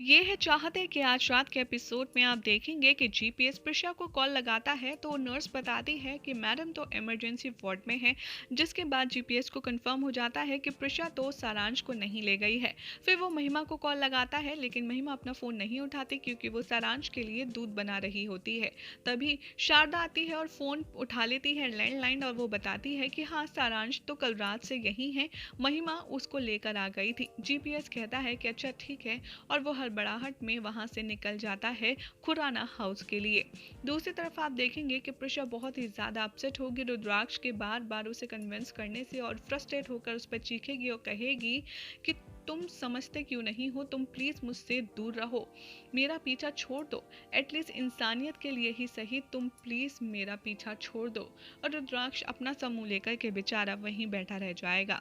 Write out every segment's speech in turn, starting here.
ये है चाहते कि आज रात के एपिसोड में आप देखेंगे कि जीपीएस प्रिशा को कॉल लगाता है तो नर्स बताती है कि मैडम तो इमरजेंसी वार्ड में है, जिसके बाद जीपीएस को कंफर्म हो जाता है कि प्रिशा तो सारांश को नहीं ले गई है। फिर वो महिमा को कॉल लगाता है, लेकिन महिमा अपना फ़ोन नहीं उठाती क्योंकि वो सारांश के लिए दूध बना रही होती है। तभी शारदा आती है और फ़ोन उठा लेती है लैंडलाइन, और वो बताती है कि हाँ, सारांश तो कल रात से यहीं है, महिमा उसको लेकर आ गई थी। जीपीएस कहता है कि अच्छा ठीक है, और वो हड़बड़ाहट में वहां से निकल जाता है खुराना हाउस के लिए। दूसरी तरफ आप देखेंगे कि प्रिशा बहुत ही ज्यादा अपसेट होगी रुद्राक्ष के बार बार उसे कन्विंस करने से, और फ्रस्ट्रेट होकर उस पर चीखेगी और कहेगी कि तुम समझते क्यों नहीं हो, तुम प्लीज मुझसे दूर रहो, मेरा पीछा छोड़ दो, एटलीस्ट इंसानियत के लिए ही सही, तुम प्लीज मेरा पीछा छोड़ दो। और रुद्राक्ष अपना समूह लेकर के बेचारा वहीं बैठा रह जाएगा।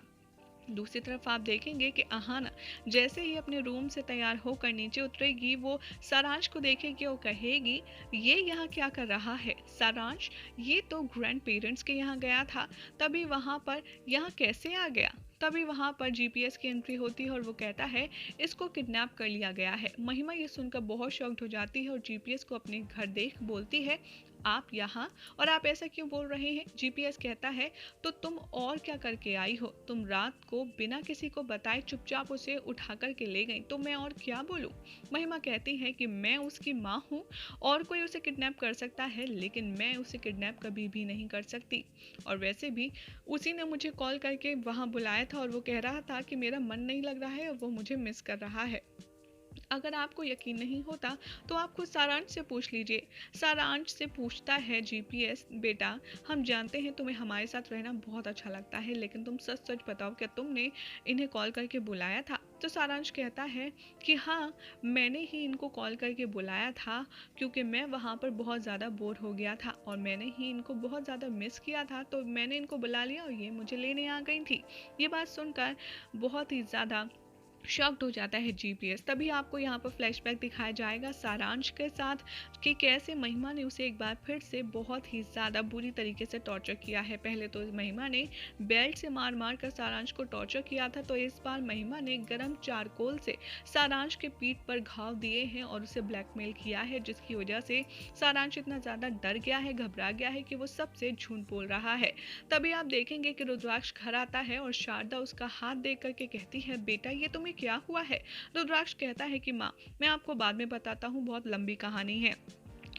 दूसरी तरफ आप देखेंगे कि अहाना जैसे ही अपने रूम से तैयार होकर नीचे उतरेगी, वो सारांश को देखेगी और कहेगी ये यहाँ क्या कर रहा है। सारांश ये तो ग्रैंड पेरेंट्स के यहाँ गया था, तभी वहाँ पर यहाँ कैसे आ गया। तभी वहाँ पर जीपीएस की एंट्री होती है और वो कहता है इसको किडनैप कर लिया गया है। महिमा ये सुनकर बहुत शॉक्ड हो जाती है और जीपीएस को अपने घर देख बोलती है आप यहाँ, और आप ऐसा क्यों बोल रहे हैं। जीपीएस कहता है तो तुम और क्या करके आई हो, तुम रात को बिना किसी को बताए चुपचाप उसे उठा कर के ले गई, तो मैं और क्या बोलूं। महिमा कहती है कि मैं उसकी माँ हूँ और कोई उसे किडनैप कर सकता है, लेकिन मैं उसे किडनैप कभी भी नहीं कर सकती, और वैसे भी उसी ने मुझे कॉल करके वहाँ बुलाया था और वो कह रहा था कि मेरा मन नहीं लग रहा है और वो मुझे मिस कर रहा है। अगर आपको यकीन नहीं होता तो आप खुद सारांश से पूछ लीजिए। सारांश से पूछता है जीपीएस बेटा, हम जानते हैं तुम्हें हमारे साथ रहना बहुत अच्छा लगता है, लेकिन तुम सच सच बताओ क्या तुमने इन्हें कॉल करके बुलाया था। तो सारांश कहता है कि हाँ, मैंने ही इनको कॉल करके बुलाया था क्योंकि मैं वहाँ पर बहुत ज़्यादा बोर हो गया था और मैंने ही इनको बहुत ज़्यादा मिस किया था, तो मैंने इनको बुला लिया और ये मुझे लेने आ गई थी। ये बात सुनकर बहुत ही ज़्यादा शॉक्ड हो जाता है जीपीएस। तभी आपको यहाँ पर फ्लैशबैक दिखाया जाएगा सारांश के साथ कि कैसे महिमा ने उसे एक बार फिर से बहुत ही ज़्यादा बुरी तरीके से टॉर्चर किया है। पहले तो महिमा ने बेल्ट से मार मार कर सारांश को टॉर्चर किया था, तो इस बार महिमा ने गरम चारकोल से सारांश के पीठ पर घाव दिए हैं और उसे ब्लैकमेल किया है, जिसकी वजह से सारांश इतना ज़्यादा डर गया है, घबरा गया है कि वो सबसे झूठ बोल रहा है। तभी आप देखेंगे कि रुद्राक्ष घर आता है और शारदा उसका हाथ देख करके कहती है बेटा ये तुम्हें क्या हुआ है। रुद्राक्ष कहता है कि माँ मैं आपको बाद में बताता हूँ, बहुत लंबी कहानी है।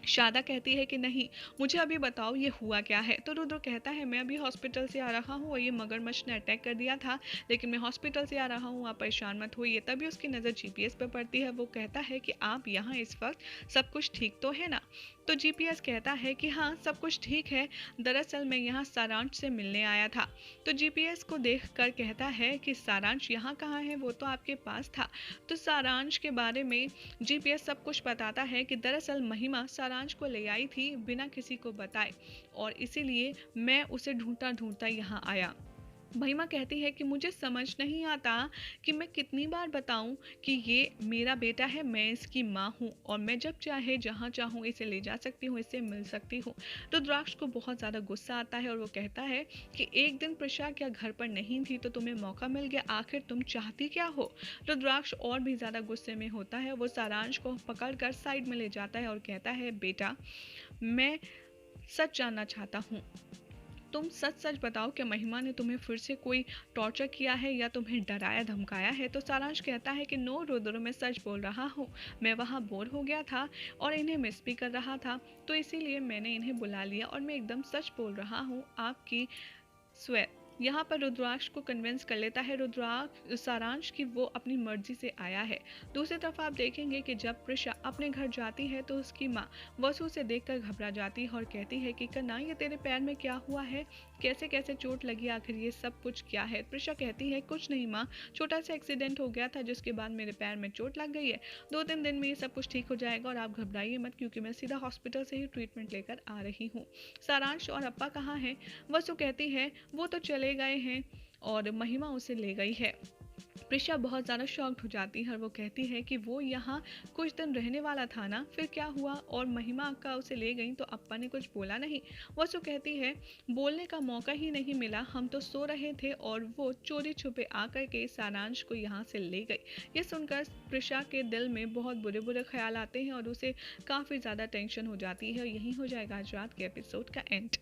शारदा कहती है कि नहीं, मुझे अभी बताओ ये हुआ क्या है। तो रुद्र कहता है मैं अभी हॉस्पिटल से आ रहा हूँ और ये मगरमच्छ ने अटैक कर दिया था, लेकिन मैं हॉस्पिटल से आ रहा हूँ, आप परेशान मत होइए। तभी उसकी नज़र जीपीएस पर पड़ती है। वो कहता है कि आप यहाँ इस वक्त सब कुछ ठीक तो है ना। तो जीपीएस कहता है कि हाँ सब कुछ ठीक है, दरअसल मैं यहाँ सारांश से मिलने आया था। तो जीपीएस को देख कर कहता है कि सारांश यहाँ कहाँ है, वो तो आपके पास था। तो सारांश के बारे में जीपीएस सब कुछ बताता है कि दरअसल महिमा सारांश को ले आई थी बिना किसी को बताए, और इसीलिए मैं उसे ढूंढता ढूंढता यहाँ आया। महिमा कहती है कि मुझे समझ नहीं आता कि मैं कितनी बार बताऊं कि ये मेरा बेटा है, मैं इसकी माँ हूँ और मैं जब चाहे जहाँ चाहूँ इसे ले जा सकती हूँ, इससे मिल सकती हूँ। रुद्राक्ष को बहुत ज़्यादा गुस्सा आता है और वो कहता है कि एक दिन प्रशा क्या घर पर नहीं थी तो तुम्हें मौका मिल गया, आखिर तुम चाहती क्या हो। रुद्राक्ष और भी ज़्यादा गुस्से में होता है, वो सारांश को पकड़ कर साइड में ले जाता है और कहता है बेटा मैं सच जानना चाहता हूँ, तुम सच सच बताओ कि महिमा ने तुम्हें फिर से कोई टॉर्चर किया है या तुम्हें डराया धमकाया है। तो सारांश कहता है कि नो रुद्र, मैं सच बोल रहा हूँ, मैं वहाँ बोर हो गया था और इन्हें मिस भी कर रहा था, तो इसीलिए मैंने इन्हें बुला लिया और मैं एकदम सच बोल रहा हूँ आपकी स्वे। यहाँ पर रुद्राक्ष को कन्विंस कर लेता है रुद्राक्ष सारांश की वो अपनी मर्जी से आया है। दूसरी तरफ आप देखेंगे कि जब प्रिशा अपने घर जाती है तो उसकी माँ वसु से देखकर घबरा जाती है और कहती है कि कन्ना ये तेरे पैर में क्या हुआ है, कैसे कैसे चोट लगी, आखिर ये सब कुछ क्या है। प्रिशा कहती है कुछ नहीं माँ, छोटा सा एक्सीडेंट हो गया था जिसके बाद मेरे पैर में चोट लग गई है, 2-3 दिन में ये सब कुछ ठीक हो जाएगा और आप घबराइए मत क्योंकि मैं सीधा हॉस्पिटल से ही ट्रीटमेंट लेकर आ रही हूँ। सारांश और अप्पा कहाँ हैं। वसु कहती है वो तो चले गए हैं और महिमा उसे ले गई है। प्रिशा बहुत ज़्यादा शॉक्ड हो जाती है और वो कहती है कि वो यहाँ कुछ दिन रहने वाला था ना, फिर क्या हुआ? और महिमा अक्का उसे ले गई तो अप्पा ने कुछ बोला नहीं? वो तो कहती है, बोलने का मौका ही नहीं मिला, हम तो सो रहे थे और वो चोरी छुपे आकर के सारांश को यहाँ से ले गई। ये सुनकर प्रिशा के दिल में बहुत बुरे बुरे ख्याल आते हैं और उसे काफ़ी ज़्यादा टेंशन हो जाती है और यही हो जाएगा आज रात के एपिसोड का एंड।